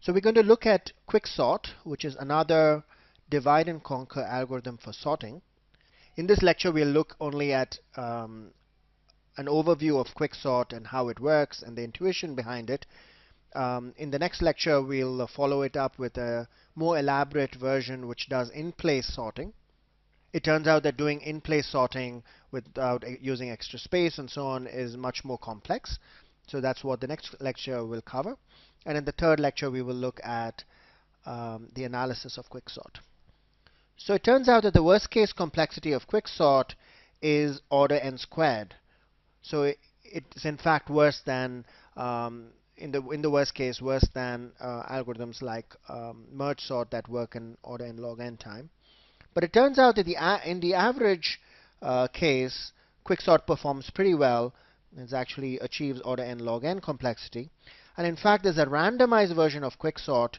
So we're going to look at Quicksort, which is another divide and conquer algorithm for sorting. In this lecture, we'll look only at an overview of Quicksort and how it works and the intuition behind it. In the next lecture, we'll follow it up with a more elaborate version which does in-place sorting. It turns out that doing in-place sorting without using extra space and so on is much more complex. So that's what the next lecture will cover. And in the third lecture, we will look at the analysis of Quicksort. So it turns out that the worst case complexity of Quicksort is order n squared. So it's in fact worse than in the worst case, worse than algorithms like merge sort that work in order n log n time. But it turns out that in the average case, Quicksort performs pretty well. It actually achieves order n log n complexity. And in fact, there's a randomized version of Quicksort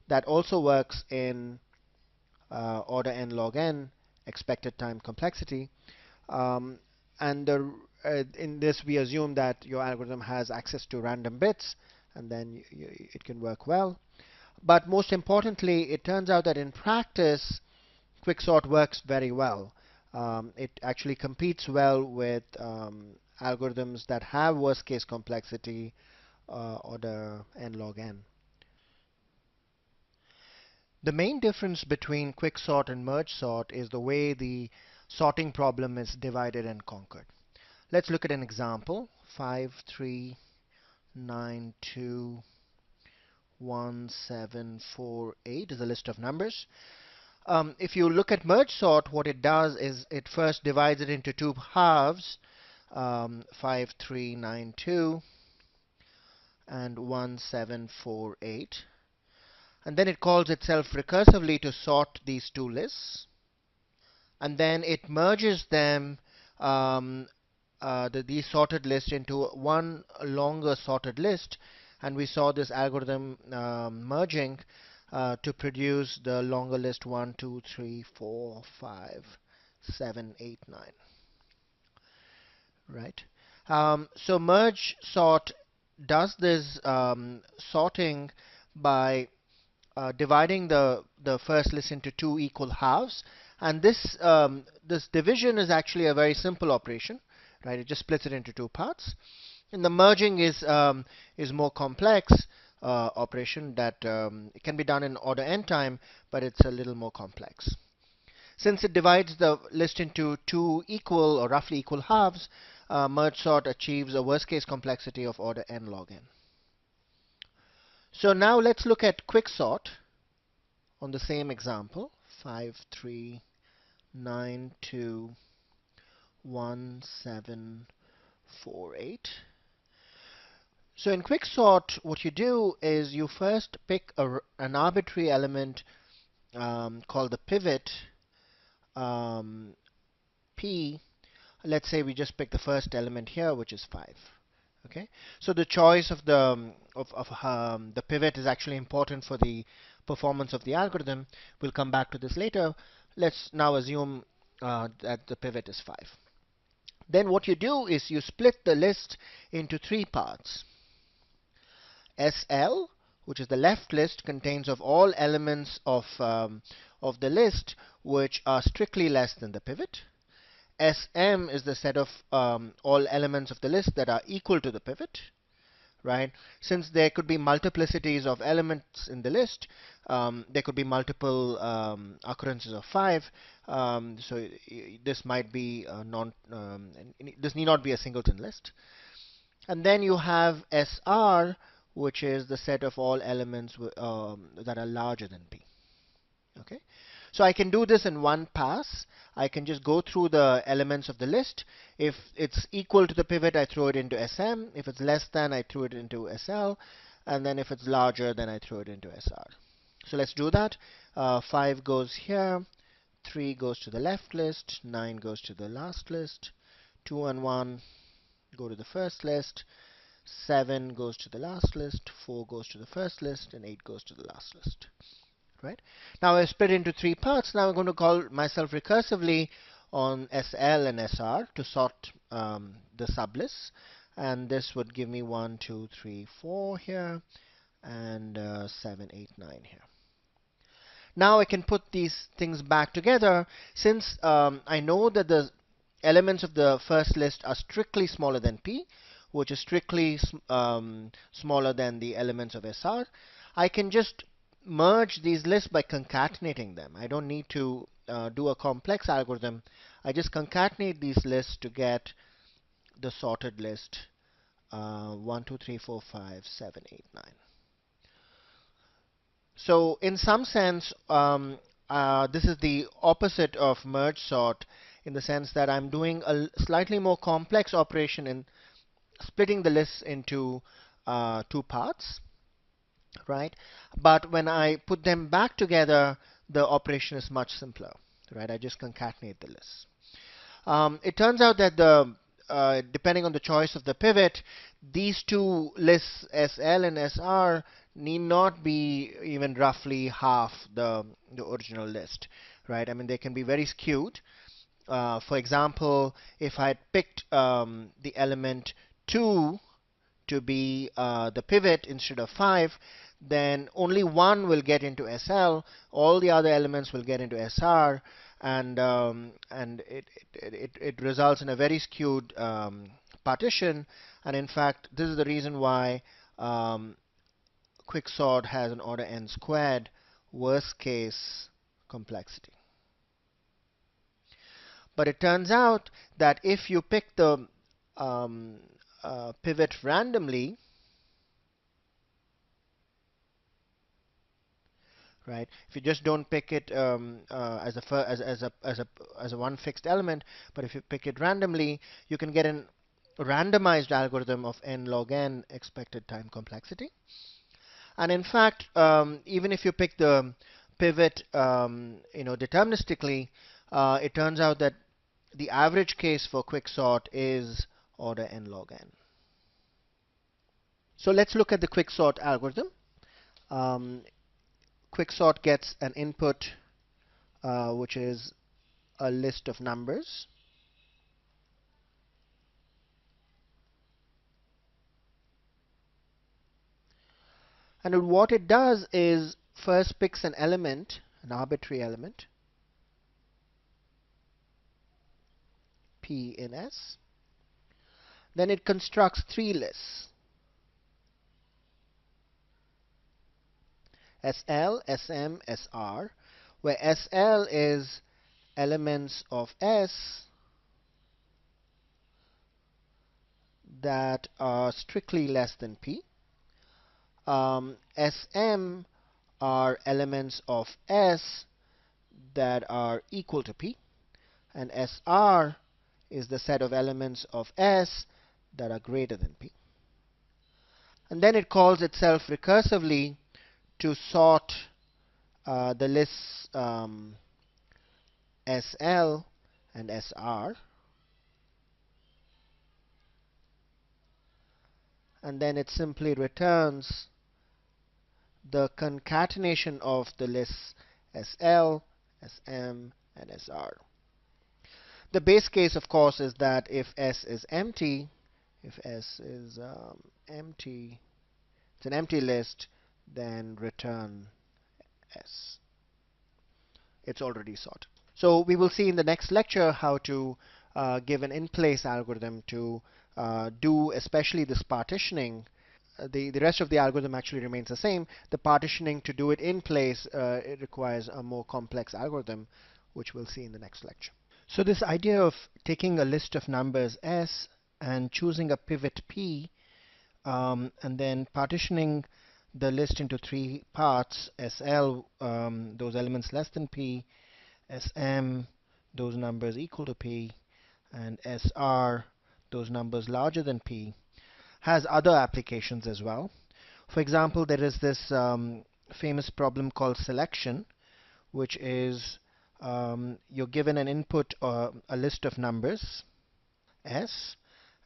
that also works in order n log n expected time complexity. And in this, we assume that your algorithm has access to random bits, and then it can work well. But most importantly, it turns out that in practice, Quicksort works very well. It actually competes well with algorithms that have worst case complexity order n log n. The main difference between Quicksort and merge sort is the way the sorting problem is divided and conquered. Let's look at an example. 5, 3, 9, 2, 1, 7, 4, 8 is a list of numbers. If you look at merge sort, what it does is it first divides it into two halves, 5, 3, 9, 2, and 1, 7, 4, 8. And then it calls itself recursively to sort these two lists. And then it merges them, these sorted lists, into one longer sorted list. And we saw this algorithm merging to produce the longer list 1, 2, 3, 4, 5, 7, 8, 9. Right? So merge sort does this sorting by dividing the first list into two equal halves, and this division is actually a very simple operation, right? It just splits it into two parts. And the merging is more complex operation that it can be done in order n time, but it's a little more complex. Since it divides the list into two equal or roughly equal halves, merge sort achieves a worst case complexity of order n log n. So now let's look at Quicksort on the same example. 5, 3, 9, 2, 1, 7, 4, 8. So in Quicksort, what you do is you first pick an arbitrary element called the pivot P. Let's say we just pick the first element here, which is 5. Okay, so the choice of the pivot is actually important for the performance of the algorithm. We'll come back to this later. Let's now assume that the pivot is 5. Then what you do is you split the list into three parts. SL, which is the left list, contains of all elements of the list which are strictly less than the pivot. SM is the set of all elements of the list that are equal to the pivot, right? Since there could be multiplicities of elements in the list, there could be multiple occurrences of 5. So this might be this need not be a singleton list. And then you have SR, which is the set of all elements that are larger than P. Okay. So I can do this in one pass. I can just go through the elements of the list. If it's equal to the pivot, I throw it into SM. If it's less than, I throw it into SL. And then if it's larger, then I throw it into SR. So let's do that. 5 goes here. 3 goes to the left list. 9 goes to the last list. 2 and 1 go to the first list. 7 goes to the last list. 4 goes to the first list. And 8 goes to the last list. Right? Now I split into three parts. Now I'm going to call myself recursively on SL and SR to sort the sublists. And this would give me 1, 2, 3, 4 here. and 7, 8, 9 here. Now I can put these things back together since I know that the elements of the first list are strictly smaller than P, which is strictly smaller than the elements of SR. I can just merge these lists by concatenating them. I don't need to do a complex algorithm. I just concatenate these lists to get the sorted list 1, 2, 3, 4, 5, 7, 8, 9. So in some sense, this is the opposite of merge sort in the sense that I'm doing a slightly more complex operation in splitting the lists into two parts, right? But when I put them back together, the operation is much simpler, right? I just concatenate the lists. It turns out that depending on the choice of the pivot, these two lists, SL and SR, need not be even roughly half the original list, right? I mean, they can be very skewed. For example, if I had picked the element 2 to be the pivot instead of 5, then only one will get into SL, all the other elements will get into SR, and it results in a very skewed partition. And in fact, this is the reason why Quicksort has an order n squared worst case complexity. But it turns out that if you pick the pivot randomly, right? If you just don't pick it as a one fixed element, but if you pick it randomly, you can get a randomized algorithm of n log n expected time complexity. And in fact, even if you pick the pivot, deterministically, it turns out that the average case for quicksort is order n log n. So let's look at the quicksort algorithm. Um, Quicksort gets an input which is a list of numbers. And what it does is first picks an element, an arbitrary element, P in S. Then it constructs three lists, SL, SM, SR, where SL is elements of S that are strictly less than P. SM are elements of S that are equal to P, and SR is the set of elements of S that are greater than P. And then it calls itself recursively to sort the lists SL and SR, and then it simply returns the concatenation of the lists SL, SM, and SR. The base case, of course, is that if S is empty, if S is empty, it's an empty list, then return S. It's already sorted. So we will see in the next lecture how to give an in-place algorithm to do especially this partitioning. The rest of the algorithm actually remains the same. The partitioning to do it in place, it requires a more complex algorithm, which we'll see in the next lecture. So this idea of taking a list of numbers S and choosing a pivot P, and then partitioning the list into three parts, SL, those elements less than P, SM, those numbers equal to P, and SR, those numbers larger than P, has other applications as well. For example, there is this famous problem called selection, which is you're given an input, a list of numbers, S,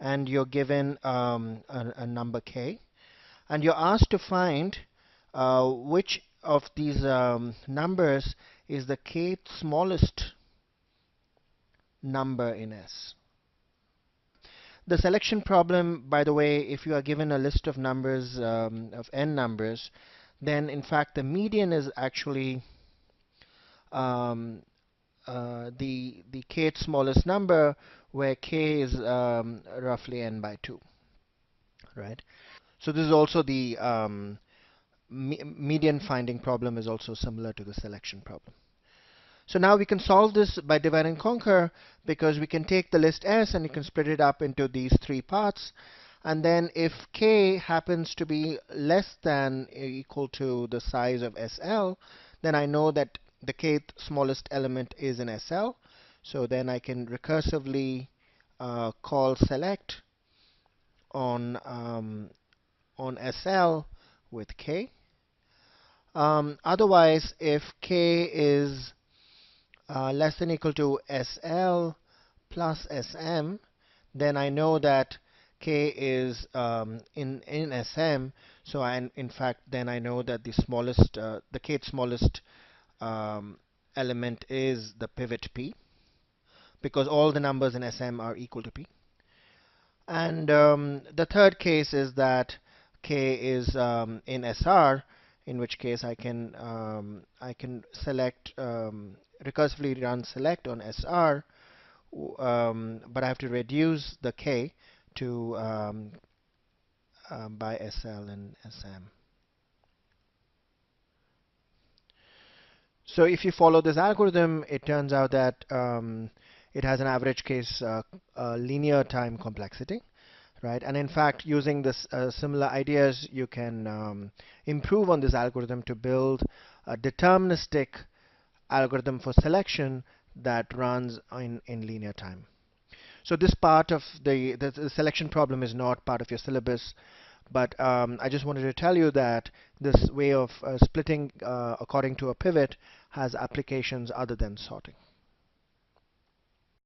and you're given a number K, and you're asked to find which of these numbers is the kth smallest number in S. The selection problem, by the way, if you are given a list of numbers, of n numbers, then in fact the median is actually um, the kth smallest number, where k is roughly n by 2, right? So this is also the median finding problem is also similar to the selection problem. So now we can solve this by divide and conquer, because we can take the list S and you can split it up into these three parts. And then if k happens to be less than or equal to the size of SL, then I know that the kth smallest element is in SL. So then I can recursively call select on SL with k. Otherwise, if k is less than or equal to SL plus SM, then I know that k is in SM. So in fact, then I know that the smallest, the kth smallest element is the pivot P, because all the numbers in SM are equal to P. And the third case is that k is in SR, in which case I can select recursively run select on SR, but I have to reduce the k to by SL and SM. So if you follow this algorithm, it turns out that it has an average case linear time complexity, right? And in fact, using this similar ideas, you can improve on this algorithm to build a deterministic algorithm for selection that runs in linear time. So this part of the selection problem is not part of your syllabus, but I just wanted to tell you that this way of splitting according to a pivot has applications other than sorting.